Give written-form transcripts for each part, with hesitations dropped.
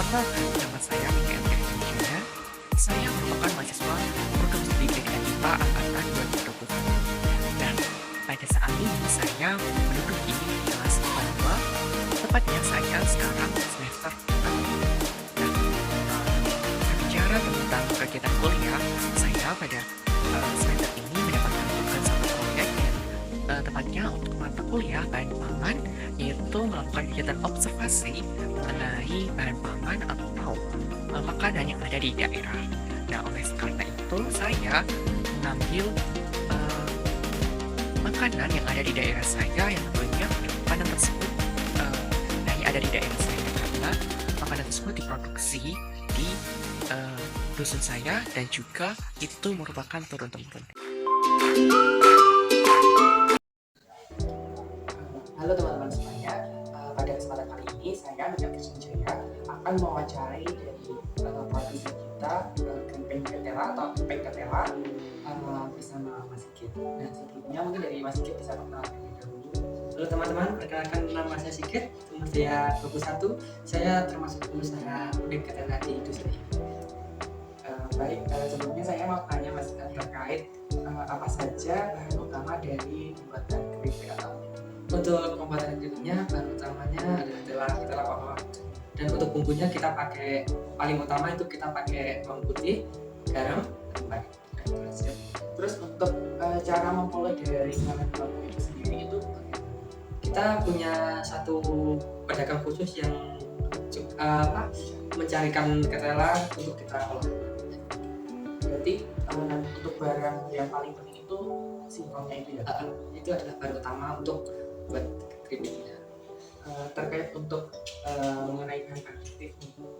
Perkenalkan, nama saya Mikael Kirjana. Saya merupakan mahasiswa program studi Pendidikan IPA angkatan 2021. Dan pada saat ini saya menduduki kelas IPA 2, tepatnya saya sekarang semester 4. Nah, berbicara tentang kegiatan kuliah, saya pada semester ini mendapatkan tugas satu proyek tepatnya untuk mata kuliah bahan pangan, yaitu melakukan kegiatan observasi mengenai bahan pangan atau makanan yang ada di daerah. Nah, oleh karena itu saya mengambil makanan yang ada di daerah saya yang tentunya makanan tersebut hanya ada di daerah saya karena makanan tersebut diproduksi di dusun saya dan juga itu merupakan turun-temurun. Halo teman-teman semuanya, pada kesempatan kali ini saya Mikael Kirjana akan mewawancarai dari produser kita Kripeng Ketela atau Kripeng Ketela bersama Mas Sigit. Nah, sebelumnya mungkin dari Mas Sigit bisa perkenalkan terlebih dahulu. Halo teman-teman, perkenalkan nama saya Sigit, umur saya 21. Saya termasuk pengusaha Kripeng Ketela di industri. Baik, sebelumnya saya mau tanya Mas terkait apa saja bahan utama dari pembuatan keripik atau Untuk pembuatan keripiknya, bahan utamanya adalah ketela pohon. Dan untuk bumbunya kita pakai, paling utama itu kita pakai bawang putih, garam, dan berhasil. Terus untuk cara memperoleh dari bahan baku itu sendiri itu kita punya satu pedagang khusus yang mencarikan ketela untuk kita olah. berarti untuk barang yang paling penting itu singkongnya itu ya. Itu adalah bahan utama untuk buat keripiknya. Terkait untuk mengenai bahan aktif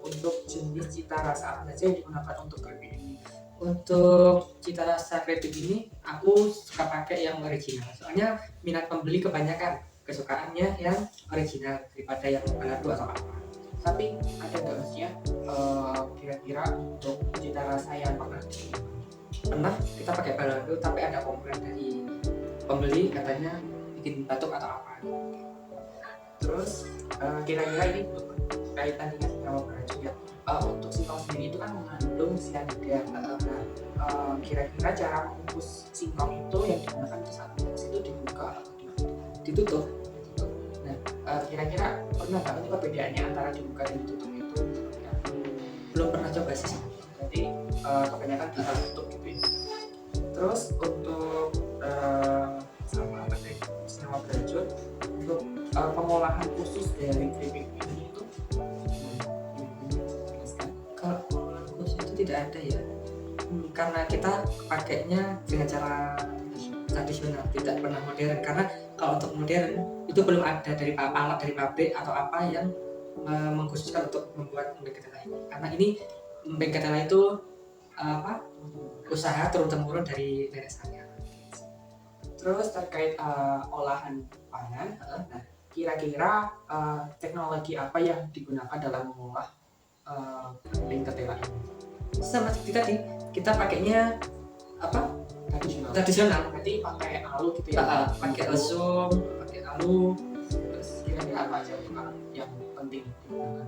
untuk jenis cita rasa apa saja yang digunakan untuk keripik ini. Untuk cita rasa keripik ini aku suka pakai yang original, soalnya minat pembeli kebanyakan kesukaannya yang original daripada yang balado atau apa. Tapi ada nggak maksudnya kira-kira untuk cita rasa yang Pernah kita pakai balado tapi ada komplain dari pembeli katanya bikin batuk atau apa. Terus kira-kira ini kaitan dengan senyawa beracun ya. Untuk singkong sendiri itu kan mengandung cyanida. Kira-kira cara mengukus singkong itu yang digunakan untuk saat mengukus itu dibuka atau Ditutup. Nah, kira-kira pernah nggak ini perbedaannya antara dibuka dan ditutup itu? Ya, Belum pernah coba sih. berarti kebanyakan ditutup gitu ya. Terus untuk sama tadi senyawa beracun untuk pengolahan khusus dari keripik ini itu Kalau pengolahan khusus itu tidak ada ya, karena kita pakainya dengan cara tradisional, tidak pernah modern. Karena kalau untuk modern itu belum ada dari alat dari pabrik atau apa yang mengkhususkan untuk membuat emping ketela ini. Karena ini emping ketela itu usaha turun temurun dari nenek saya. terus terkait olahan pangan. Nah, kira-kira teknologi apa yang digunakan dalam mengolah emping ketela ini? Sama seperti tadi, kita pakainya tradisional. Berarti pakai alu gitu ya? Pakai lesung, pakai alu. Terus kira-kira apa aja yang penting digunakan?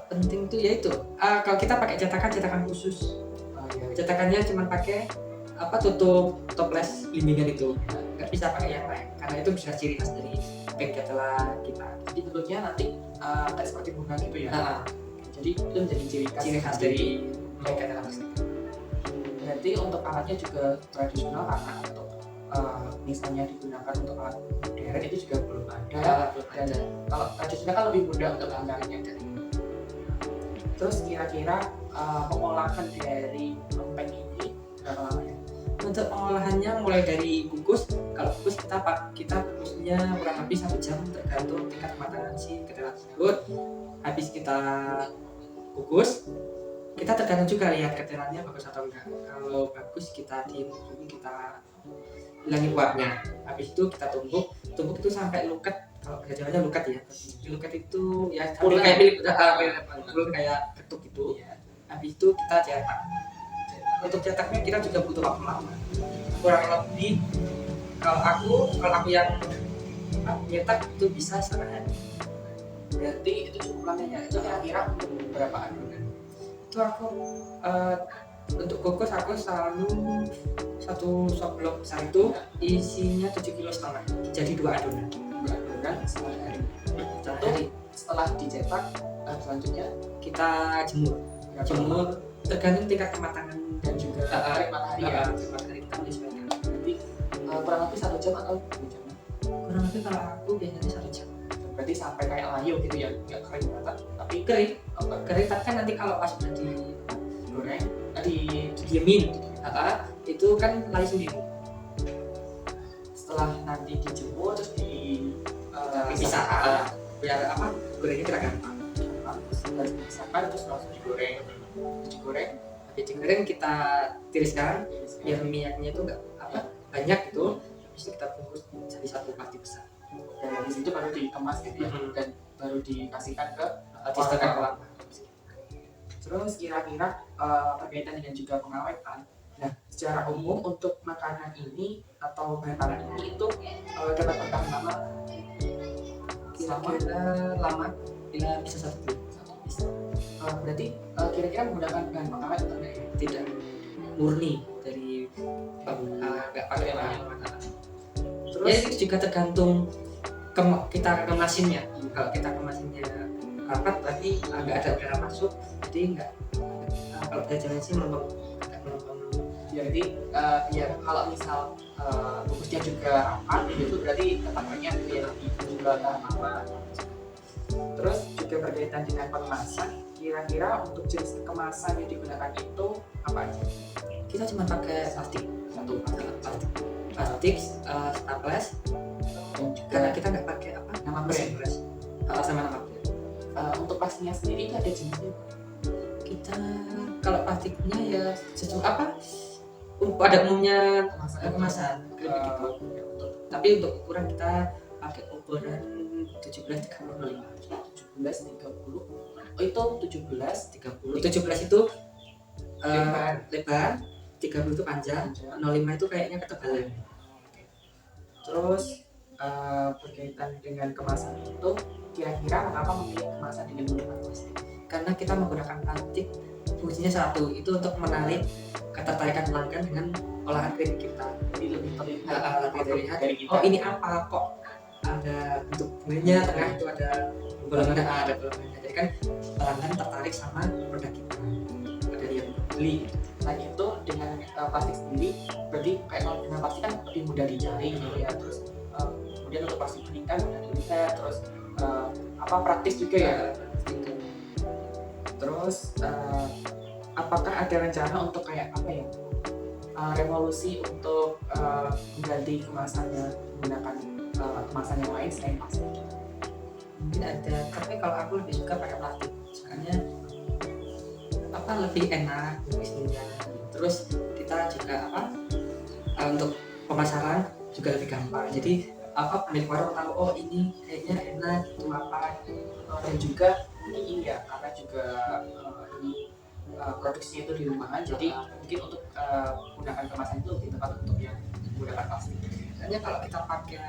Penting tuh yaitu kalau kita pakai cetakan khusus. Cetakannya cuma pakai tutup toples limbingan itu, nggak bisa pakai yang lain karena itu bisa ciri khas dari emping ketela kita. Jadi bentuknya nanti kayak seperti bunga gitu ya? Jadi itu menjadi Ciri khas dari emping ketela. Berarti untuk alatnya juga tradisional karena untuk misalnya digunakan untuk alat modern itu juga belum ada. Dan kalau tradisional kan lebih mudah untuk menggambarnya dari. Terus kira-kira pengolahan dari emping ini berapa lama ya? Untuk pengolahannya mulai dari kukus. Kalau kukus kita kukusnya kurang lebih 1 jam tergantung tingkat kematangan si ketela tersebut. Habis kita kukus, kita tergantung juga lihat ketelanya bagus atau enggak. Kalau bagus kita diem dulu, kita hilangin uapnya. Habis itu kita tumbuk itu sampai lukat. Kalau bahasa Jawanya lukat ya. Lukat itu ya Pulih kayak milik kayak ketuk gitu. Habis itu kita cetak. Untuk cetaknya kita juga butuh waktu lama. Kurang lebih kalau aku yang nyetak itu bisa setengah hari. Berarti itu cukup lama ya. Itu kira-kira berapa adonan? Itu aku untuk kukus aku selalu satu blok besar itu isinya 7,5 kg, jadi 2 adonan. 2 adonan setengah hari. Satu hari Setelah dicetak, selanjutnya kita jemur tergantung tingkat kematangan dan juga terik matahari ya. matahari kita menyesuaikan. Berarti kurang lebih 1 jam atau 2 jam? Kurang lebih kalau aku biasanya 1 jam. Berarti sampai kayak layu gitu ya, nggak kering banget, tapi Kering, apa, kering tapi kan nanti kalau pas udah goreng, didiemin, itu kan lari sendiri. setelah nanti dijemur terus Pisah, biar apa gorengnya kira gampang. harus dipisahkan terus langsung digoreng. Habis digoreng kita tiriskan biar minyaknya itu nggak banyak gitu. Habis itu kita bungkus jadi satu plastik besar. Dan habis itu baru dikemas gitu ya, dan baru dikasihkan ke Disediakan ke Terus kira-kira berkaitan dengan juga pengawetan. Nah, secara umum untuk makanan ini atau bahan pangan ini itu dapat bertahan lama. kira-kira lama, bila bisa 1 bulan. Bisa. Berarti kira-kira menggunakan bahan pengawet atau enggak ya? Tidak murni dari nggak pakai bahan makanan. Terus Ya itu juga tergantung kita kemasinnya. Kalau kita kemasinnya rapat berarti nggak ada udara masuk, jadi nggak kalau jajanan sih melempem. jadi ya kalau misal bungkusnya juga rapat itu berarti tetap renyah gitu ya, juga tahan lama. Terus juga berkaitan dengan kemasan, kira-kira untuk jenis kemasan yang digunakan itu apa aja? Kita cuma pakai plastik, plastik staples, Dan juga karena kita nggak pakai nama brand. sama nama brand. Untuk pastinya sendiri itu ada jenisnya. Kita kalau plastiknya ya sesuai pada umumnya kemasan gitu. Tapi untuk ukuran kita pakai ukuran 17-35. 17-30. Oh itu 17-30. 17 itu Lebar. lebar, 30 itu panjang, 05 itu kayaknya ketebalan. Terus berkaitan dengan kemasan itu, kira-kira mengapa memilih kemasan dengan menggunakan plastik? Karena kita menggunakan plastik, fungsinya satu, itu untuk menarik ketertarikan pelanggan dengan olahan kulit kita. Jadi lebih terlihat Lebih terlihat, dari kita. oh ini apa kok ada bentuk bunganya, tengah itu ada bolongan, ada bolongannya. Jadi kan pelanggan tertarik sama produk kita, ada yang beli. Selain itu dengan plastik sendiri, berarti kayak kalau dengan plastik kan lebih mudah dicari gitu ya. Terus kemudian untuk plastik bening kan mudah dilihat, terus praktis juga ya. Terus apakah ada rencana untuk kayak apa ya, revolusi untuk mengganti kemasannya menggunakan kemasan yang lain selain plastik? Mungkin ada, tapi kalau aku lebih suka pakai plastik, soalnya lebih enak bisnisnya. Terus kita juga untuk pemasaran juga lebih gampang. Jadi pemilik warung tahu oh ini kayaknya enak itu Dan juga ini ya karena juga ini produksinya itu di rumahan, jadi mungkin untuk menggunakan kemasan itu lebih tepat untuk yang menggunakan plastik. Soalnya kalau kita pakai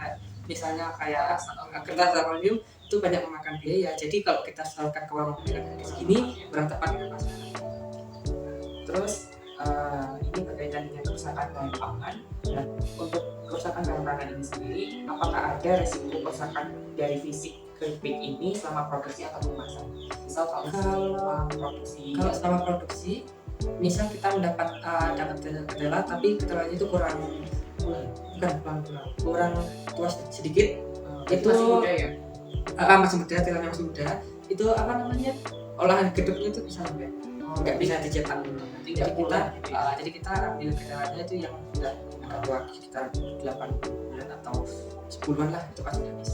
misalnya kayak kertas aluminium itu banyak memakan biaya. Jadi kalau kita salurkan ke warung dengan harga segini kurang tepat dengan pasar. Terus ini berkaitan dengan kerusakan bahan pangan. Nah, untuk kerusakan bahan pangan ini sendiri, apakah ada resiko kerusakan dari fisik keripik ini selama produksi atau kemasan? Misal kalau selama produksi, misal kita dapat kendala tapi kendalanya itu kurang tua sedikit, itu masih muda ya? Masih muda, telurnya masih muda, itu olahan gedungnya itu bisa sampai nggak bisa dicetak. Jadi kita ambil kendalanya itu yang sudah agak tua, sekitar 8 bulan atau 10-an lah, itu pasti habis.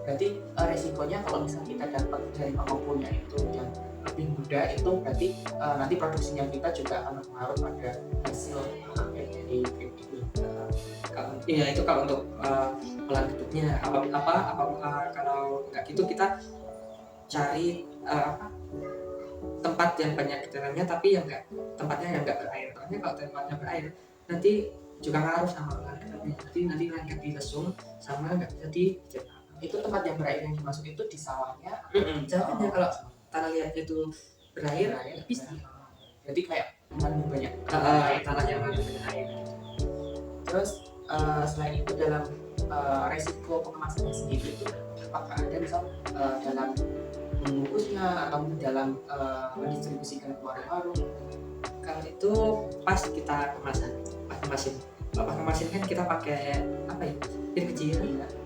Berarti resikonya kalau misalnya kita dapat dari pengumpulnya itu yang lebih muda, itu berarti nanti produksinya kita juga akan berpengaruh pada hasil dari keripik itu. Iya, itu kalau untuk olahan gedungnya kalau nggak gitu kita cari tempat yang banyak keterangannya tapi tempatnya yang nggak berair. Soalnya kalau tempatnya berair nanti juga ngaruh sama olahan gedungnya. Nanti nggak dilesung sama nggak bisa dicetak. Itu tempat yang berair yang dimaksud itu di sawahnya. Sawahnya kalau tanah liatnya itu berair Berair, bisa. Jadi kayak mengandung banyak Tanah yang mengandung air. Terus selain itu dalam resiko pengemasannya sendiri itu apakah ada misal dalam membungkusnya atau dalam mendistribusikan ke warung-warung? Kalau itu pas kita kemasan, pas kemasin. Kalau pas kemasin kan kita pakai apa ya? Pin kecil,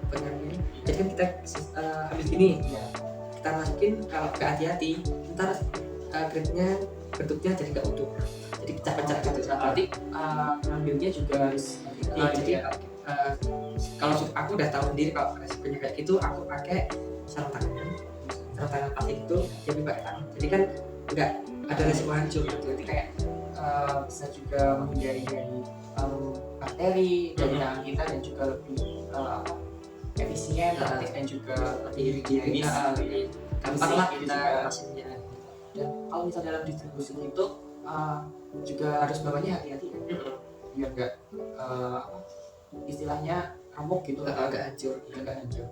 benar ini. Jadi kan kita habis ini Ya, kita masukin, kalau nggak hati-hati, ntar grade-nya bentuknya jadi nggak utuh, jadi pecah-pecah gitu. berarti ngambilnya juga harus Jadi kalau aku udah tahu sendiri kalau resikonya kayak gitu, aku pakai sarung tangan plastik itu, jadi pakai tangan. Jadi kan nggak ada resiko hancur gitu. berarti kayak bisa juga menghindari dari bakteri dari tangan kita dan juga lebih apa, efisien, praktis dan juga lebih higienis, lebih gampang lah kita masinnya. Dan kalau misalnya dalam distribusi itu juga harus bawanya hati-hati kan? Biar nggak apa, istilahnya remuk gitu, Agak hancur. agak hancur.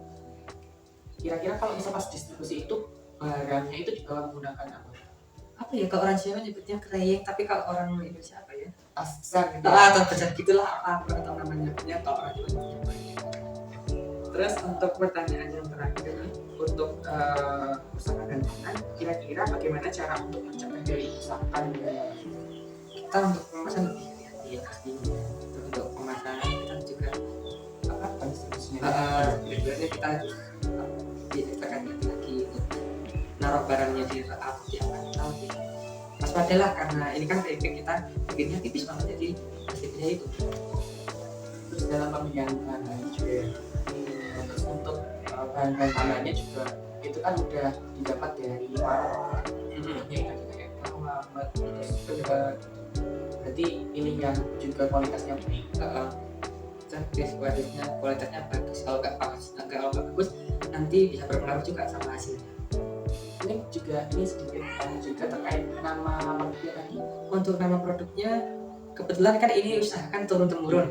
Kira-kira kalau misal pas distribusi itu barangnya itu juga menggunakan Apa ya, kalau orang Jawa nyebutnya kereyeng, tapi kalau orang Indonesia apa ya? tas besar gitu. Atau besar gitulah, apa atau namanya punya, kalau orang Jawa nyebutnya kereyeng. Terus untuk pertanyaan yang terakhir, untuk Usaha dan pangan, kira-kira bagaimana cara untuk mencegah dari kerusakan dan kita untuk kemasan lebih hati-hati ya pastinya. Untuk kemasan kita juga distribusinya? sebenarnya kita akan lagi naruh barangnya di atau di waspadalah, karena ini kan keripik kita bikinnya tipis banget, jadi hasilnya itu. Terus dalam pemilihan bahan juga ya. Terus untuk bahan-bahan pangannya juga itu kan udah didapat dari warung. Ya kan kayak Muhammad, terus juga berarti ini yang juga kualitasnya baik. Kualitasnya bagus. Kalau nggak bagus nanti bisa berpengaruh juga sama hasilnya. Ini sedikit juga terkait nama produknya tadi. Untuk nama produknya, kebetulan kan ini usahakan turun temurun.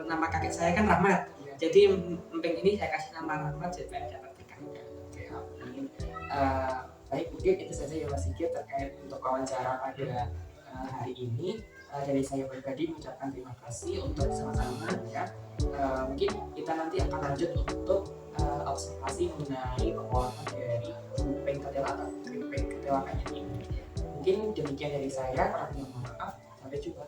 Nama kakek saya kan Rahmat, jadi emping ini saya kasih nama Rahmat supaya dapat berkah. Baik, mungkin itu saja ya Mas Sigit terkait untuk wawancara pada hari ini. Dari saya pribadi mengucapkan terima kasih untuk sama-sama ya. Mungkin kita nanti akan lanjut untuk observasi mengenai pengolahan dari emping ketela atau keripik ketela ini. Mungkin demikian dari saya, kurang lebih mohon maaf. Sampai jumpa.